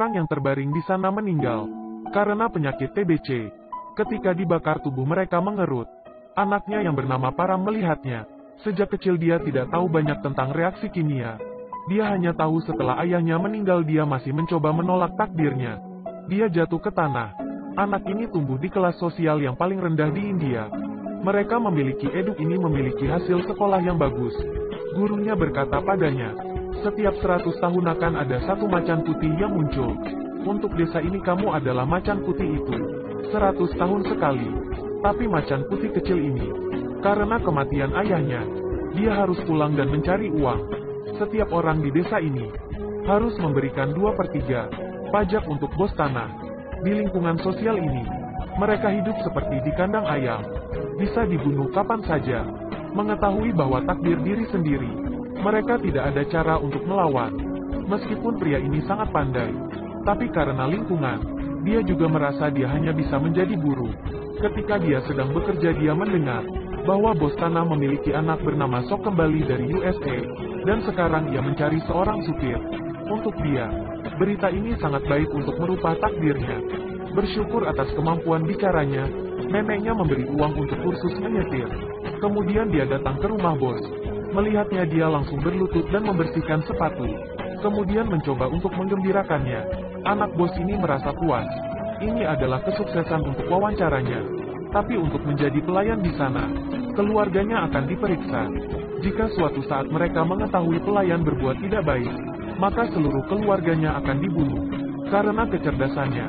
Orang yang terbaring di sana meninggal karena penyakit TBC. Ketika dibakar tubuh mereka mengerut. Anaknya yang bernama Param melihatnya. Sejak kecil dia tidak tahu banyak tentang reaksi kimia. Dia hanya tahu setelah ayahnya meninggal dia masih mencoba menolak takdirnya. Dia jatuh ke tanah. Anak ini tumbuh di kelas sosial yang paling rendah di India. Mereka memiliki hasil sekolah yang bagus. Gurunya berkata padanya, setiap 100 tahun akan ada satu macan putih yang muncul. Untuk desa ini kamu adalah macan putih itu. 100 tahun sekali. Tapi macan putih kecil ini, karena kematian ayahnya, dia harus pulang dan mencari uang. Setiap orang di desa ini harus memberikan 2/3 pajak untuk bos tanah. Di lingkungan sosial ini, mereka hidup seperti di kandang ayam. Bisa dibunuh kapan saja. Mengetahui bahwa takdir diri sendiri, mereka tidak ada cara untuk melawan. Meskipun pria ini sangat pandai, tapi karena lingkungan, dia juga merasa dia hanya bisa menjadi buruh. Ketika dia sedang bekerja dia mendengar bahwa bos tanah memiliki anak bernama Sok kembali dari USA, dan sekarang ia mencari seorang supir. Untuk dia, berita ini sangat baik untuk merubah takdirnya. Bersyukur atas kemampuan bicaranya, neneknya memberi uang untuk kursus menyetir. Kemudian dia datang ke rumah bos. Melihatnya dia langsung berlutut dan membersihkan sepatu. Kemudian mencoba untuk menggembirakannya. Anak bos ini merasa puas. Ini adalah kesuksesan untuk wawancaranya. Tapi untuk menjadi pelayan di sana, keluarganya akan diperiksa. Jika suatu saat mereka mengetahui pelayan berbuat tidak baik, maka seluruh keluarganya akan dibunuh. Karena kecerdasannya,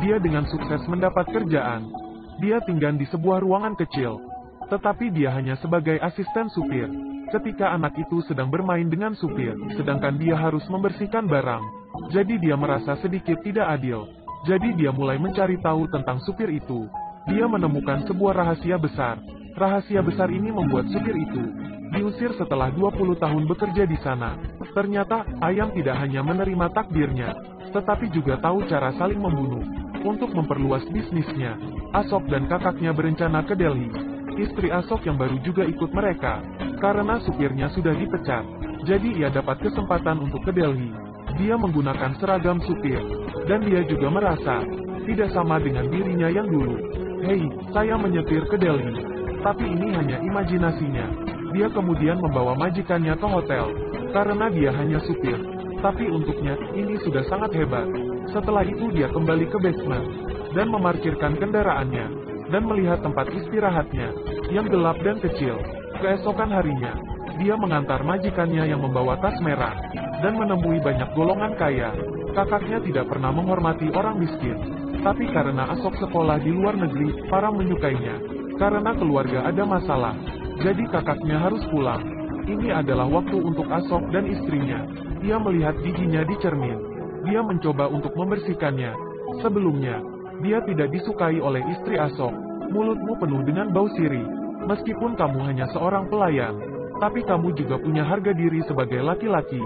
dia dengan sukses mendapat kerjaan. Dia tinggal di sebuah ruangan kecil. Tetapi dia hanya sebagai asisten supir. Ketika anak itu sedang bermain dengan supir, sedangkan dia harus membersihkan barang. Jadi dia merasa sedikit tidak adil. Jadi dia mulai mencari tahu tentang supir itu. Dia menemukan sebuah rahasia besar. Rahasia besar ini membuat supir itu diusir setelah 20 tahun bekerja di sana. Ternyata, ayam tidak hanya menerima takdirnya, tetapi juga tahu cara saling membunuh. Untuk memperluas bisnisnya, Asok dan kakaknya berencana ke Delhi. Istri Asok yang baru juga ikut mereka, karena supirnya sudah dipecat. Jadi ia dapat kesempatan untuk ke Delhi. Dia menggunakan seragam supir, dan dia juga merasa tidak sama dengan dirinya yang dulu. Hei, saya menyetir ke Delhi. Tapi ini hanya imajinasinya. Dia kemudian membawa majikannya ke hotel, karena dia hanya supir. Tapi untuknya, ini sudah sangat hebat. Setelah itu dia kembali ke basement, dan memarkirkan kendaraannya, dan melihat tempat istirahatnya, yang gelap dan kecil. Keesokan harinya, dia mengantar majikannya yang membawa tas merah, dan menemui banyak golongan kaya. Kakaknya tidak pernah menghormati orang miskin. Tapi karena Asok sekolah di luar negeri, Param menyukainya. Karena keluarga ada masalah, jadi kakaknya harus pulang. Ini adalah waktu untuk Asok dan istrinya. Dia melihat giginya di cermin. Dia mencoba untuk membersihkannya. Sebelumnya, dia tidak disukai oleh istri Asok. Mulutmu penuh dengan bau sirih. Meskipun kamu hanya seorang pelayan, tapi kamu juga punya harga diri sebagai laki-laki.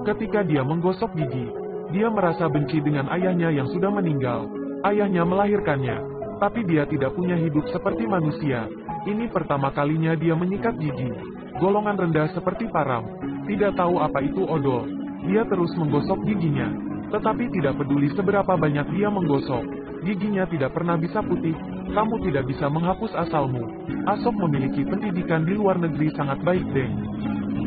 Ketika dia menggosok gigi, dia merasa benci dengan ayahnya yang sudah meninggal. Ayahnya melahirkannya, tapi dia tidak punya hidup seperti manusia. Ini pertama kalinya dia menyikat gigi. Golongan rendah seperti Param tidak tahu apa itu odol. Dia terus menggosok giginya, tetapi tidak peduli seberapa banyak dia menggosok. Giginya tidak pernah bisa putih. Kamu tidak bisa menghapus asalmu. Asok memiliki pendidikan di luar negeri sangat baik, Deng.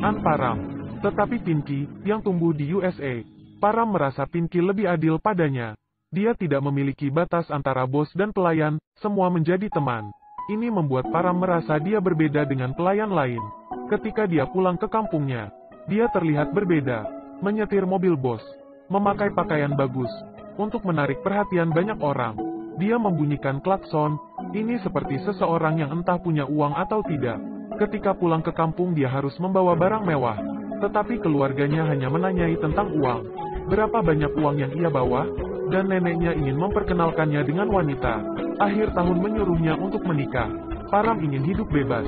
An Param. Tetapi Pinky, yang tumbuh di USA, Param merasa Pinky lebih adil padanya. Dia tidak memiliki batas antara bos dan pelayan, semua menjadi teman. Ini membuat Param merasa dia berbeda dengan pelayan lain. Ketika dia pulang ke kampungnya, dia terlihat berbeda. Menyetir mobil bos, memakai pakaian bagus, untuk menarik perhatian banyak orang. Dia membunyikan klakson. Ini seperti seseorang yang entah punya uang atau tidak. Ketika pulang ke kampung dia harus membawa barang mewah. Tetapi keluarganya hanya menanyai tentang uang. Berapa banyak uang yang ia bawa? Dan neneknya ingin memperkenalkannya dengan wanita. Akhir tahun menyuruhnya untuk menikah. Param ingin hidup bebas.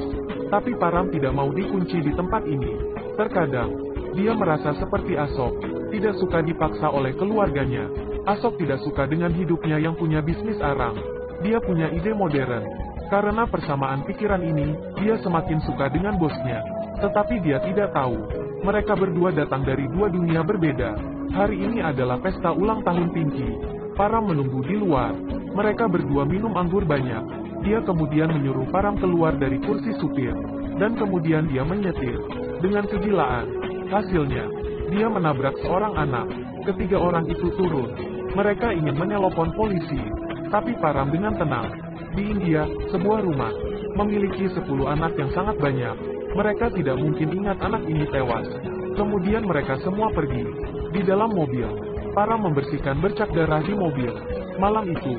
Tapi Param tidak mau dikunci di tempat ini. Terkadang, dia merasa seperti Asok. Tidak suka dipaksa oleh keluarganya. Asok tidak suka dengan hidupnya yang punya bisnis arang. Dia punya ide modern. Karena persamaan pikiran ini, dia semakin suka dengan bosnya. Tetapi dia tidak tahu Mereka berdua datang dari dua dunia berbeda. Hari ini adalah pesta ulang tahun Pinky. Param menunggu di luar. Mereka berdua minum anggur banyak. Dia kemudian menyuruh Param keluar dari kursi supir. Dan kemudian dia menyetir. Dengan kegilaan. Hasilnya, dia menabrak seorang anak. Ketiga orang itu turun. Mereka ingin menelepon polisi. Tapi Param dengan tenang. Di India, sebuah rumah memiliki 10 anak yang sangat banyak. Mereka tidak mungkin ingat anak ini tewas. Kemudian mereka semua pergi. Di dalam mobil, Param membersihkan bercak darah di mobil. Malam itu,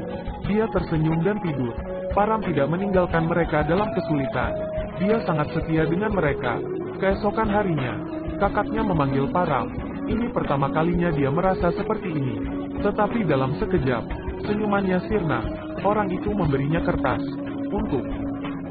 dia tersenyum dan tidur. Param tidak meninggalkan mereka dalam kesulitan. Dia sangat setia dengan mereka. Keesokan harinya, kakaknya memanggil Param. Ini pertama kalinya dia merasa seperti ini. Tetapi dalam sekejap, senyumannya sirna. Orang itu memberinya kertas untuk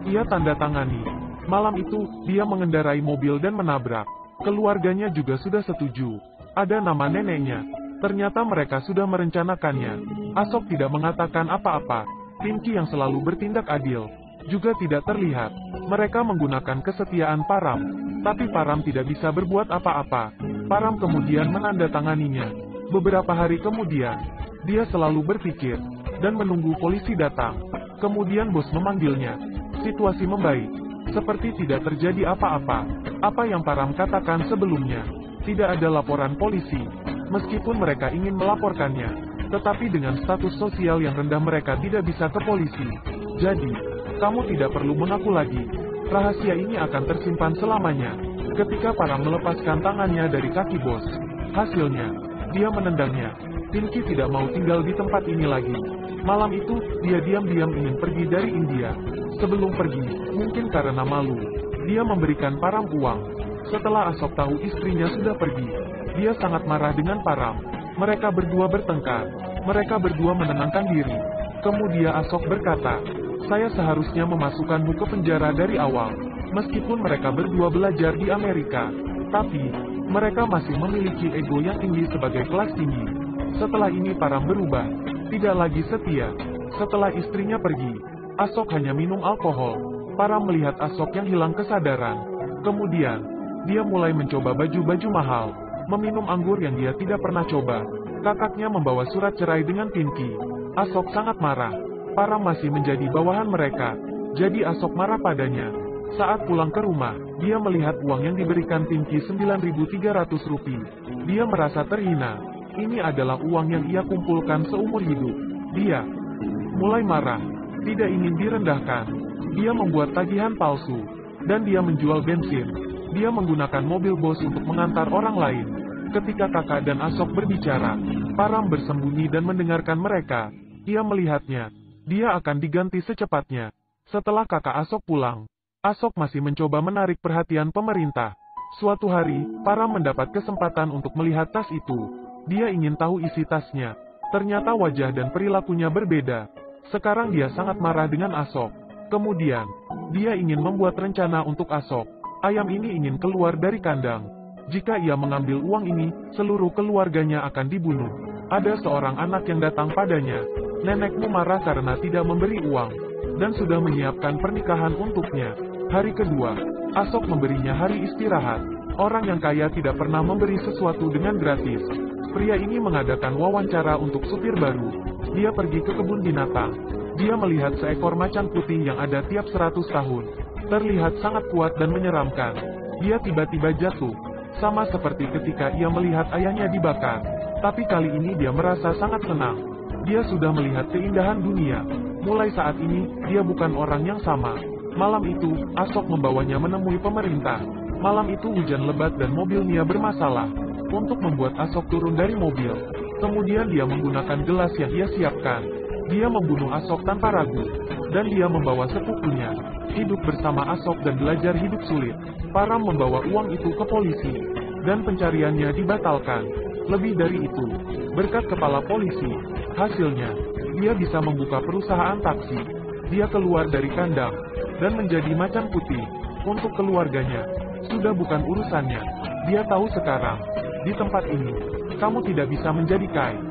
ia tanda tangani. Malam itu, dia mengendarai mobil dan menabrak. Keluarganya juga sudah setuju. Ada nama neneknya. Ternyata mereka sudah merencanakannya. Asok tidak mengatakan apa-apa. Pinky yang selalu bertindak adil juga tidak terlihat. Mereka menggunakan kesetiaan Param. Tapi Param tidak bisa berbuat apa-apa. Param kemudian menandatanganinya. Beberapa hari kemudian, dia selalu berpikir dan menunggu polisi datang. Kemudian bos memanggilnya. Situasi membaik. Seperti tidak terjadi apa-apa. Apa yang Param katakan sebelumnya. Tidak ada laporan polisi. Meskipun mereka ingin melaporkannya. Tetapi dengan status sosial yang rendah mereka tidak bisa ke polisi. Jadi, kamu tidak perlu mengaku lagi. Rahasia ini akan tersimpan selamanya. Ketika Param melepaskan tangannya dari kaki bos. Hasilnya, dia menendangnya. Pinky tidak mau tinggal di tempat ini lagi. Malam itu, dia diam-diam ingin pergi dari India. Sebelum pergi, mungkin karena malu, dia memberikan Param uang. Setelah Asok tahu istrinya sudah pergi, dia sangat marah dengan Param. Mereka berdua bertengkar. Mereka berdua menenangkan diri. Kemudian Asok berkata, saya seharusnya memasukkanmu ke penjara dari awal. Meskipun mereka berdua belajar di Amerika, tapi mereka masih memiliki ego yang tinggi sebagai kelas tinggi. Setelah ini Param berubah, tidak lagi setia. Setelah istrinya pergi, Asok hanya minum alkohol. Param melihat Asok yang hilang kesadaran. Kemudian, dia mulai mencoba baju-baju mahal, meminum anggur yang dia tidak pernah coba. Kakaknya membawa surat cerai dengan Pinky. Asok sangat marah. Param masih menjadi bawahan mereka. Jadi Asok marah padanya. Saat pulang ke rumah, dia melihat uang yang diberikan Pinky 9.300 rupiah. Dia merasa terhina. Ini adalah uang yang ia kumpulkan seumur hidup. Dia mulai marah. Tidak ingin direndahkan. Dia membuat tagihan palsu. Dan dia menjual bensin. Dia menggunakan mobil bos untuk mengantar orang lain. Ketika kakak dan Asok berbicara, Param bersembunyi dan mendengarkan mereka. Ia melihatnya. Dia akan diganti secepatnya. Setelah kakak Asok pulang, Asok masih mencoba menarik perhatian pemerintah. Suatu hari, Param mendapat kesempatan untuk melihat tas itu. Dia ingin tahu isi tasnya. Ternyata wajah dan perilakunya berbeda. Sekarang dia sangat marah dengan Asok. Kemudian, dia ingin membuat rencana untuk Asok. Ayam ini ingin keluar dari kandang. Jika ia mengambil uang ini, seluruh keluarganya akan dibunuh. Ada seorang anak yang datang padanya. Nenekmu marah karena tidak memberi uang, dan sudah menyiapkan pernikahan untuknya. Hari kedua, Asok memberinya hari istirahat. Orang yang kaya tidak pernah memberi sesuatu dengan gratis. Pria ini mengadakan wawancara untuk supir baru. Dia pergi ke kebun binatang. Dia melihat seekor macan putih yang ada tiap 100 tahun. Terlihat sangat kuat dan menyeramkan. Dia tiba-tiba jatuh. Sama seperti ketika ia melihat ayahnya dibakar. Tapi kali ini dia merasa sangat senang. Dia sudah melihat keindahan dunia. Mulai saat ini, dia bukan orang yang sama. Malam itu, Asok membawanya menemui pemerintah. Malam itu hujan lebat dan mobil Mia bermasalah. Untuk membuat Asok turun dari mobil. Kemudian dia menggunakan gelas yang ia siapkan. Dia membunuh Asok tanpa ragu. Dan dia membawa sepupunya. Hidup bersama Asok dan belajar hidup sulit. Param membawa uang itu ke polisi. Dan pencariannya dibatalkan. Lebih dari itu, berkat kepala polisi, hasilnya, dia bisa membuka perusahaan taksi. Dia keluar dari kandang, dan menjadi macan putih. Untuk keluarganya, sudah bukan urusannya. Dia tahu sekarang, di tempat ini, kamu tidak bisa menjadi kaya.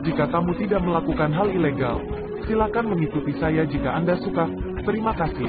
Jika kamu tidak melakukan hal ilegal, silakan mengikuti saya jika Anda suka. Terima kasih.